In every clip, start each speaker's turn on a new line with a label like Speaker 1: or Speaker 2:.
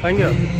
Speaker 1: Thank you.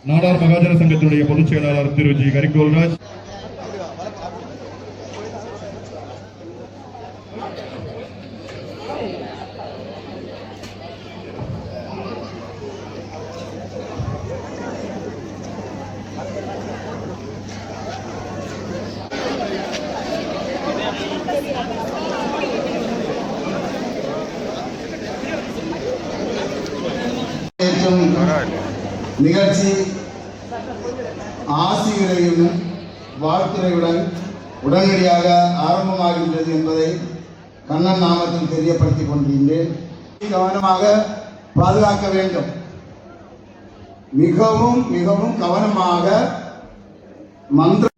Speaker 2: Nadar மகாஜன சங்கத்தினுடைய பொதுச் செயலாளர் திரு ஜி கரிகோல்ராஜ்,
Speaker 3: நிகழ்ச்சி ஆசிரியரையும் வாழ்த்துறையுடன் உடனடியாக ஆரம்பமாகின்றது என்பதை கண்ணன் நாமத்தில் தெரியப்படுத்திக் கொண்டிருந்தேன். கவனமாக பாதுகாக்க வேண்டும். மிகவும் மிகவும் கவனமாக மந்திர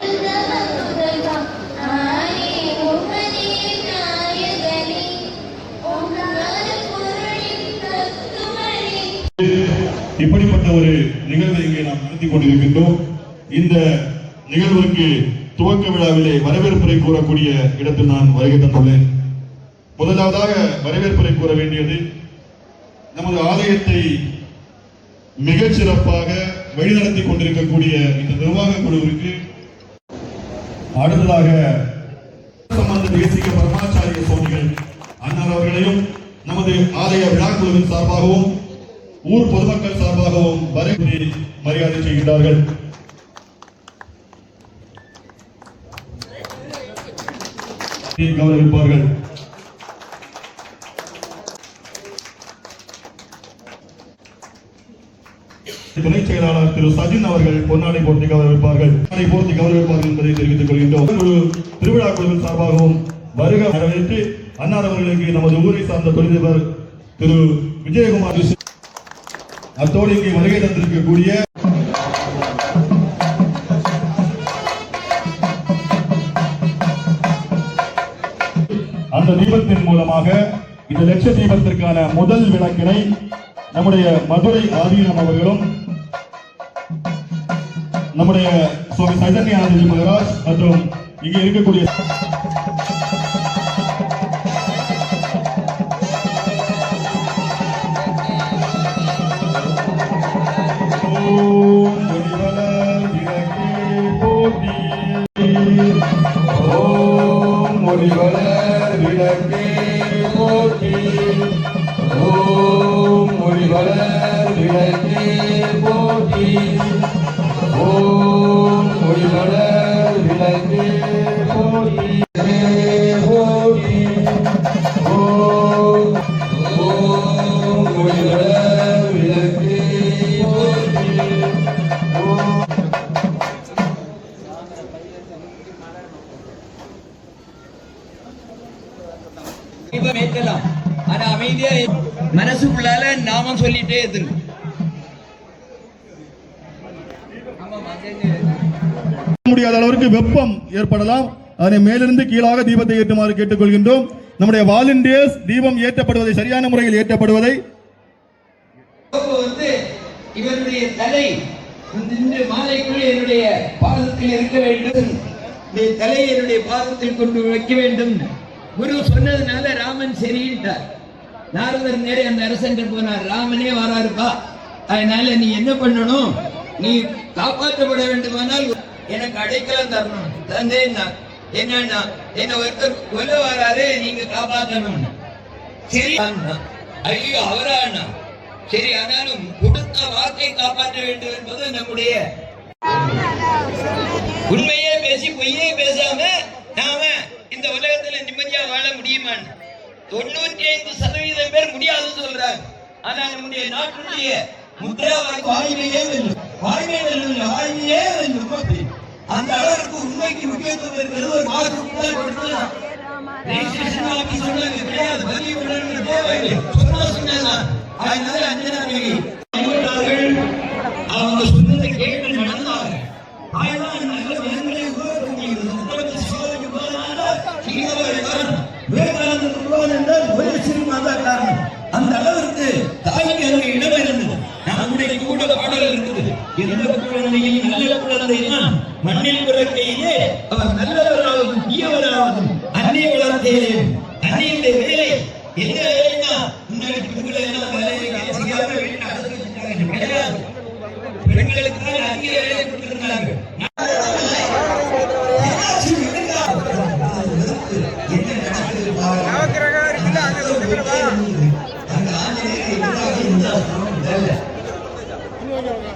Speaker 2: இப்படிப்பட்ட ஒரு நிகழ்வை இங்கே நாம் நடத்தி கொண்டிருக்கின்றோம். இந்த நிகழ்வுக்கு துவக்க விழாவிலே வரவேற்புரை கூறக்கூடிய இடத்தில் நான் வருகை தந்துள்ளேன். முதலாவதாக வரவேற்புரை கூற வேண்டியது நமது ஆலயத்தை மிகச் சிறப்பாக வழிநடத்தி கொண்டிருக்கக்கூடிய இந்த நிர்வாக குழுவிற்கு அடுத்ததாக சம்பந்த தேசிக பரமாச்சாரிய சுவாமிகள் அண்ணார் அவர்களையும் நமது ஆலய விழாக்குழுவின் சார்பாகவும் ஊர் பொதுமக்கள் சார்பாகவும் வரவேற்று மரியாதை செய்கிறார்கள். கௌரவிப்பார்கள். துணை செயலாளர் திரு சஜின் அவர்கள் பொன்னாடை போர்த்தி கௌரவிப்பார்கள் என்பதை தெரிவித்துக் கொள்கின்றோம். ஒரு திருவிழா குழுவின் சார்பாகவும் வருக வரவேற்று அன்னார் அவர்களுக்கு நமது ஊரை சார்ந்த தொழிலதிபர் திரு விஜயகுமார் அத்தோடு இங்கே வருகை தந்திருக்கக்கூடிய அந்த தீபத்தின் மூலமாக இந்த லட்ச தீபத்திற்கான முதல் விளக்கினை நம்முடைய மதுரை ஆதீனம் அவர்களும் நம்முடைய சுவாமி சைதன்யானந்தி மகராஜ் மற்றும் இங்கே இருக்கக்கூடிய
Speaker 1: அமைதியா மனசுக்குள்ளால நாம சொல்லிட்டே இருக்கு.
Speaker 2: முடியாத அளவிற்கு வெப்பம் ஏற்படலாம். அதனை மேலிருந்து கீழாக தீபத்தை ஏற்றுமாறு கேட்டுக்கொள்கின்றோம். நம்முடைய வாலண்டியர்ஸ் தீபம் ஏற்றப்படுவதை சரியான முறையில் ஏற்றப்படுவதை
Speaker 1: இவருடைய தலை இன்று மாலைக்குள் என்னுடைய பாதத்தில் இருக்க வேண்டும். இந்த தலையை என்னுடைய பாதத்தில் கொண்டு வைக்க வேண்டும். குரு சொன்னதுனால ராமன் சரியிட்டார். நாரதர் நேரே அந்த அரசன் போனார். ராமனே வராருப்பா, அதனால நீ என்ன பண்ணணும், நீ காப்பாற்றப்பட வேண்டுமானால் எனக்கு அடைக்கலம் தரணும். தந்தேன்னா என்னன்னா என்ன ஒருத்தர் கொல்ல வராரு, நீங்க காப்பாற்றணும். சரி ஐயோ அவரானா சரி, ஆனாலும் கொடுத்த வாக்கை காப்பாற்ற வேண்டும் என்பது நம்முடைய உண்மையே பேசி பொய்யே பேசாம நாம இந்த உலகத்துல நிம்மதியா வாழ முடியுமான்னு 95% பேர் முடியாதுன்னு சொல்றாங்க. ஆனா நம்முடைய நாட்டுடைய முத்ரா வாய்மையே வெல்லும், வாய்மையே வெல்லும். அந்த அளவுக்கு உண்மைக்கு முக்கியத்துவம் இருக்கிறது. ஒரு மாதத்துக்குள்ள கொடுத்தலாம் கிடையாது, வலி தேவையில்லை சொன்னா. அதனால அவங்க சொன்னதை கேட்டு நடந்தாங்க. அந்த அளவிற்கு தாய்க்கு அங்கே இடம் இருந்தது. நம்முடைய கூட பாடல் இருக்குது. எந்த குழந்தையும் நல்ல குழந்தை தான் மண்ணில் பிறக்கையிலே அவர் நல்லவராகவும் தீயவராகவும் அன்னை வளர்த்தேன். அன்னையுடைய வேலை என்ன வேலைன்னா பெண்களுக்கு அதிக வேலை கொடுத்திருந்தாங்க.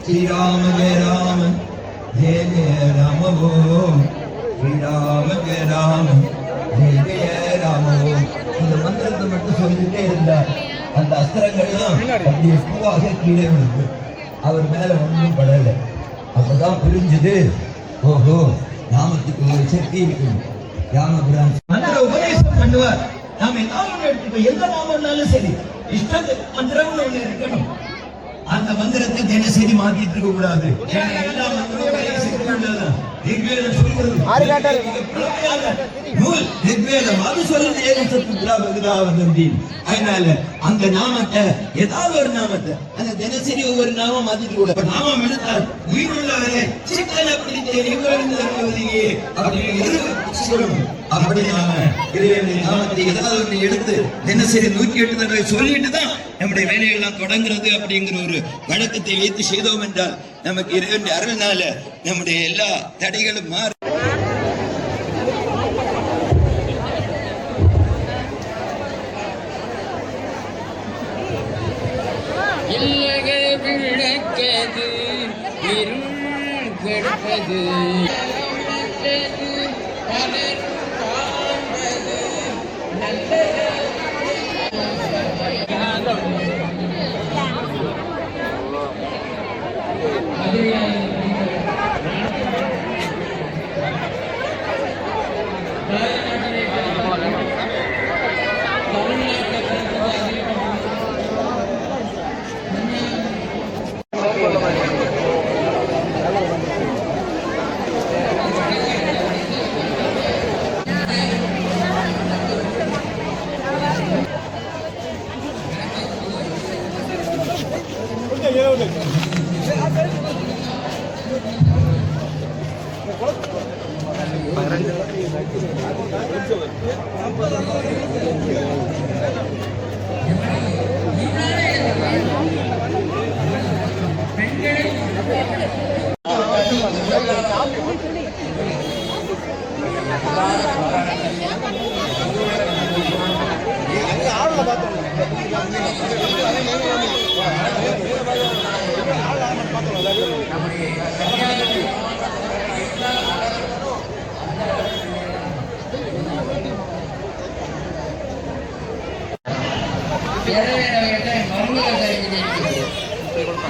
Speaker 1: ஸ்ரீராம ஜெய ராம ஜெய ஜெய ராம ஓம், ஸ்ரீராம ஜெய ராம ஜெய ஜெய ராம ஓம். இந்த மந்திரத்தை மட்டும் சொல்லிட்டே இருந்தார். அந்த அஸ்திரங்கள்லாம் அப்படியே பூவாக கீழே விழுந்து அவர் மேல ஒன்றும் படல. அப்பதான் புரிஞ்சது, ஓஹோ நாமத்துக்கு ஒரு சக்தி இருக்கணும். ராமபுரம் மந்திர உபதேசம் பண்ணுவார். நாம ஏதாவது எடுத்துக்கோ, எந்த நாமம்னாலும் சரி, இஷ்டத்துக்கு மந்திரம்னு ஒண்ணு இருக்கணும். அந்த மந்திரத்தை தினசரி மாத்திட்டு இருக்க கூடாது. எல்லா மந்திரமும் அதனால அந்த நாமத்தை ஏதாவது ஒரு நாமத்தை அந்த தினசரி ஒவ்வொரு நாமம் மாத்திட்டு கூட நாமம் எடுத்தால் உயிருள்ளவரே சிக்கன பிடித்தே அப்படி நாம நாமத்தை ஏதாவது ஒன்று எடுத்து தினசரி 108 தடவை சொல்லிட்டு தான் நம்முடைய வேலைகள்லாம் தொடங்குறது அப்படிங்கிற ஒரு வழக்கத்தை வைத்து செய்தோம் என்றால் நமக்கு இறைவனுடைய அருள்னால நம்முடைய எல்லா தடைகளும் மாறும்.
Speaker 4: இல்லக விளக்கது இருள் கெடுப்பது பலர் காண்பது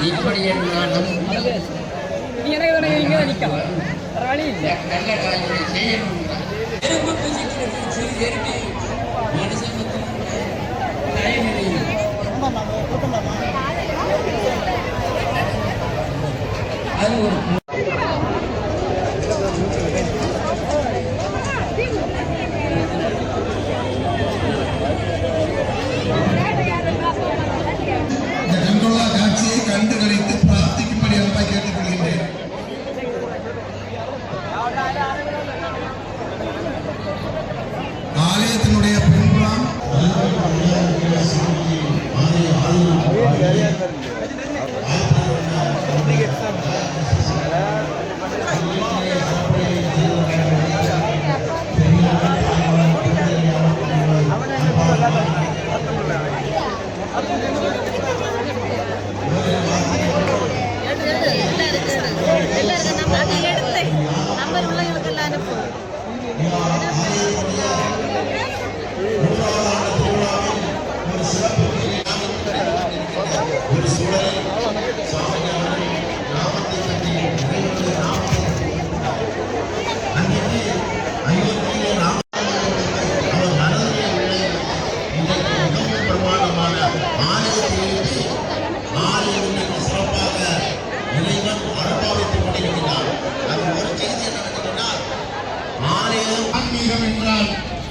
Speaker 4: இப்படி என்றாலும் நல்ல காரியங்களை செய்யணும். அது ஒரு
Speaker 3: காட்சியை கண்டு கழித்து பிரார்த்திக்கும்படி அன்பை கேட்டுக்கொள்கின்றேன். ஆலயத்தினுடைய பின்புறம்
Speaker 5: நம்பர் உள்ளவங்களுக்கெல்லாம் அனுப்புவோம்.
Speaker 3: ஆன்மீகம் என்றால்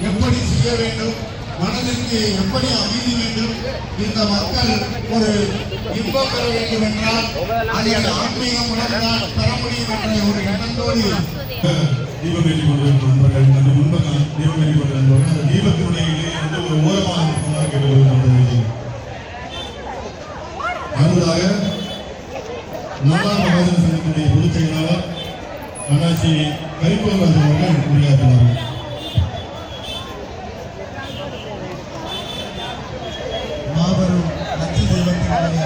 Speaker 3: எப்படி செய்ய வேண்டும், மனதிற்கு எப்படி அமைதி வேண்டும், இந்த மக்கள் ஒரு இன்பம் பெற வேண்டும் என்றால் அதை ஆன்மீகம் மூலம்தான் பெற முடியும் என்ற ஒரு எண்ணத்தோடு
Speaker 2: தீபம் ஏற்றி கொண்டிருக்கும் நண்பர்கள் அந்த முன்பக தீபம் ஏற்றி கொண்டிருந்தவர்கள் அந்த தீபத்தினுடைய இடையே ஒரு ஓரமாக கேட்கிறது. அடுத்ததாக நாலாம் மகாஜன சங்கத்தினுடைய பொதுச் செயலாளர் அண்ணாச்சி கரிப்பூர்ராஜ் அவர்கள் உரையாற்றுவார்கள்.
Speaker 3: மாபெரும் லட்ச தெய்வத்தினுடைய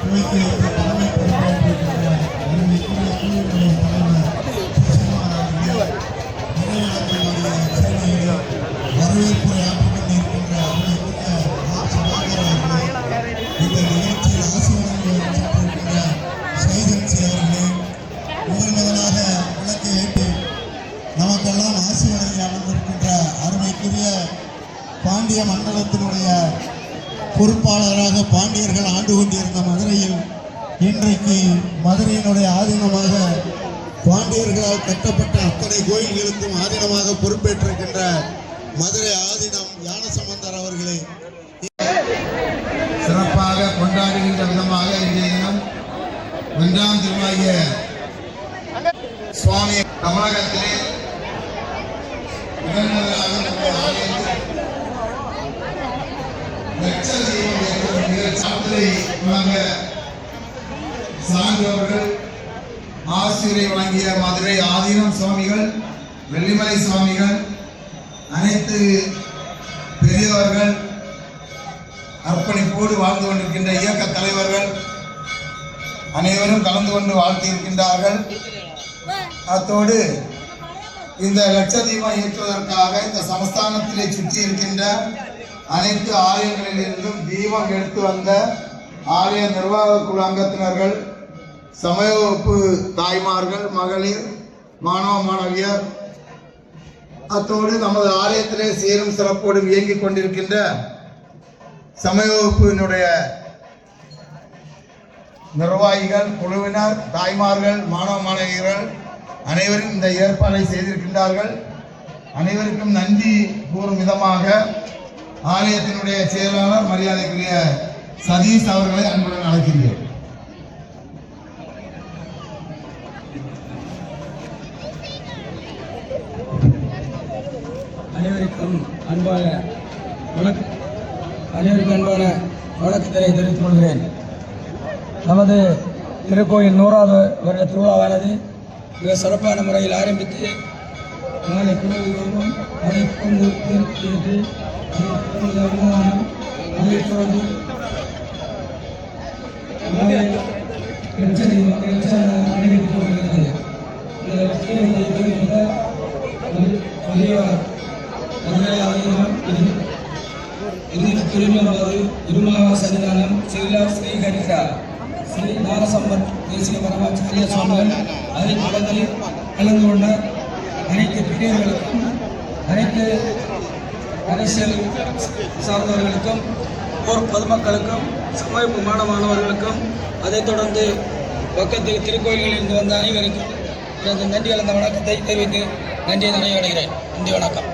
Speaker 3: துவக்கி வைத்து தலைமை பொறுப்பேற்றிருக்கின்ற அருமைக்குரிய குழுவினுடைய தலைவர் சுகுமாரனுடைய நினைவிடத்தினுடைய சேவையில் வரவேற்புரை ஆற்றிக் கொண்டிருக்கின்ற அருமைக்குரிய சபாகர் அவர்களே, இந்த நிகழ்ச்சியில் ஆசிரியர்கள் சென்றிருக்கின்ற சைதன்சி அவர்களே, முதலாக விளக்கை ஏற்றி நமக்கெல்லாம் ஆசி வழங்கி அமர்ந்திருக்கின்ற அருமைக்குரிய பாண்டிய மண்டலத்தினுடைய பொறுப்பாளராக பாண்டியர்கள் ஆண்டு கொண்டிருந்த மதுரையில் இன்றைக்கு மதுரையினுடைய ஆதீனமாக பாண்டியர்களால் கட்டப்பட்ட அத்தனை கோயில்களுக்கும் ஆதீனமாக பொறுப்பேற்றிருக்கின்ற மதுரை ஆதீனம் ஞானசம்பந்தர் அவர்களே, சிறப்பாக கொண்டாடுகின்ற விதமாக இன்றைய தினம் 1ஆம் திருமாகிய சுவாமி தமிழகத்திலே முதன்முதலாக நம்முடைய ஆலயத்தில் லட்ச தெய்வம் ஏற்படும் நிகழ்ச்சியை வழங்க சான்றவர்கள் ஆசிரியை வழங்கிய மதுரை ஆதீனம் சுவாமிகள், வெள்ளிமலை சுவாமிகள், அனைத்து பெரியவர்கள், அர்ப்பணிப்போடு வாழ்ந்து கொண்டிருக்கின்ற இயக்க தலைவர்கள் அனைவரும் கலந்து கொண்டு வாழ்த்தியிருக்கின்றார்கள். அத்தோடு இந்த லட்சதீபம் ஏற்றுவதற்காக இந்த சமஸ்தானத்திலே சுற்றி இருக்கின்ற அனைத்து ஆலயங்களிலிருந்தும் தீபம் எடுத்து வந்த ஆலய நிர்வாக குழு அங்கத்தினர்கள், சமய வகுப்பு தாய்மார்கள், மகளிர், மாணவ மாணவியர், அத்தோடு நமது ஆலயத்திலே சீரும் சிறப்போடும் இயங்கிக் கொண்டிருக்கின்ற சமய வகுப்பினுடைய நிர்வாகிகள், குழுவினர், தாய்மார்கள், மாணவ மாணவியர்கள் அனைவரும் இந்த ஏற்பாடை செய்திருக்கின்றார்கள். அனைவருக்கும் நன்றி கூறும் விதமாக ஆலயத்தினுடைய செயலாளர் மரியாதைக்குரிய சதீஷ் அவர்களை அன்புடன் அழைக்கின்றேன்.
Speaker 6: அனைவருக்கும் அன்பான வணக்கத்தை தெரிவித்துக் கொள்கிறேன். நமது திருக்கோயில் 100வது வருட திருவிழாவானது மிக சிறப்பான முறையில் ஆரம்பித்து நாளை குழுவிலும் அதை கொண்டு அதை தொடர்ந்து நடைபெற்று வருகிறது. இருமாவ சன்னிதானம் ஸ்ரீ ஹரிஹரா ஸ்ரீ ஞானசம்பத் தேசிய பரமாச்சாரிய சுவாமிகள் அதை தொடர்ந்து கலந்து கொண்ட அனைத்து பெரியவர்களுக்கும், அனைத்து அரசியல் சார்ந்தவர்களுக்கும், போர் பொதுமக்களுக்கும், சமூக மாணவர்களுக்கும், அதைத் தொடர்ந்து பக்கத்தில் திருக்கோயில்களில் இருந்து வந்த அனைவருக்கும் எனது நன்றி கலந்த வணக்கத்தை தெரிவித்து நன்றியை நிறைவடைகிறேன். நன்றி, வணக்கம்.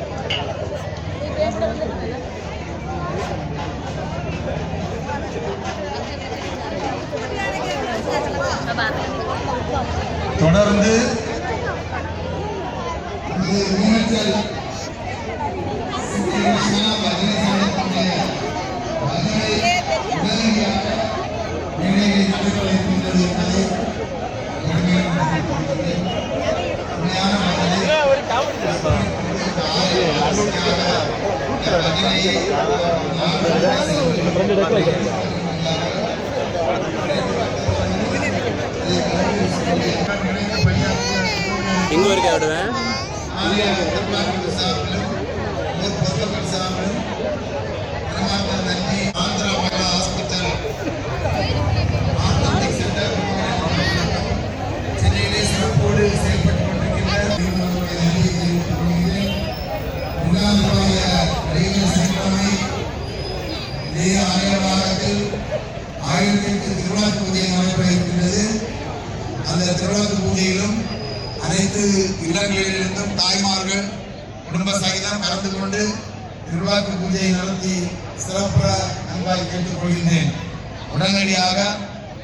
Speaker 3: தொடர்ந்து
Speaker 7: இங்க வரைக்கும் விடுவேன்.
Speaker 3: சென்னையிலே சிறப்போடு செயல்பட்டுக் கொண்டிருக்கின்ற ஆலயத்தில் 1008 திருவிழாக்கு பூஜை நடைபெற இருக்கின்றது. அந்த திருவிழாக்கு பூஜையிலும் அனைத்து இல்லங்களிலிருந்தும் தாய்மார்கள் குடும்ப சகிதம் கலந்து கொண்டு திருவிழாக்கு பூஜையை நடத்தி சிறப்புற அன்பாய் கேட்டுக்கொள்கின்றேன். உடனடியாக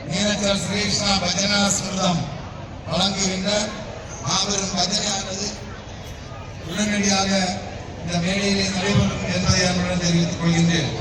Speaker 3: மீனச்சல் ஸ்ரீகிருஷ்ணா பஜனா ஸ்மிருதம் வழங்குகின்ற மாபெரும் பஜனையானது உடனடியாக இந்த மேடையிலே நடைபெறும் என்பதை அன்புடன் தெரிவித்துக் கொள்கின்றேன்.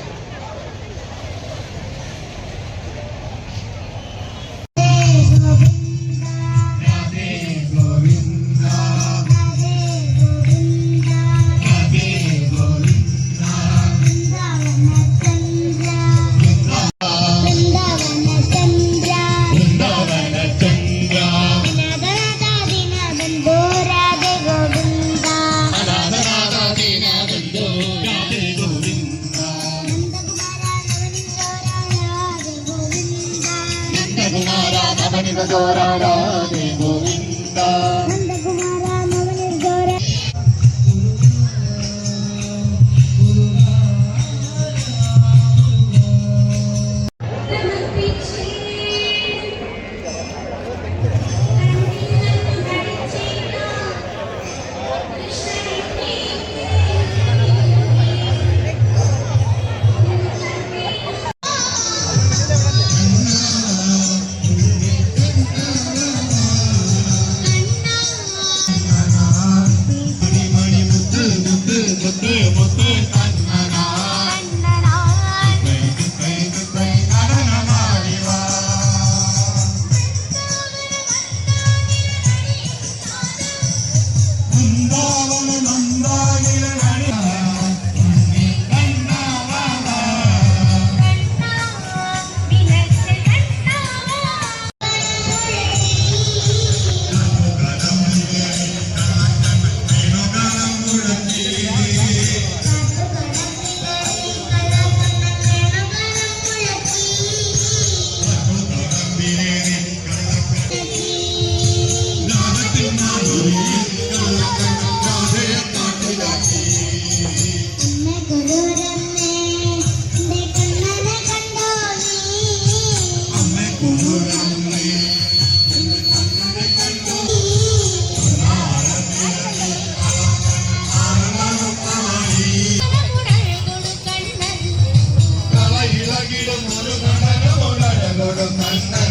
Speaker 3: கிருஷ்ணா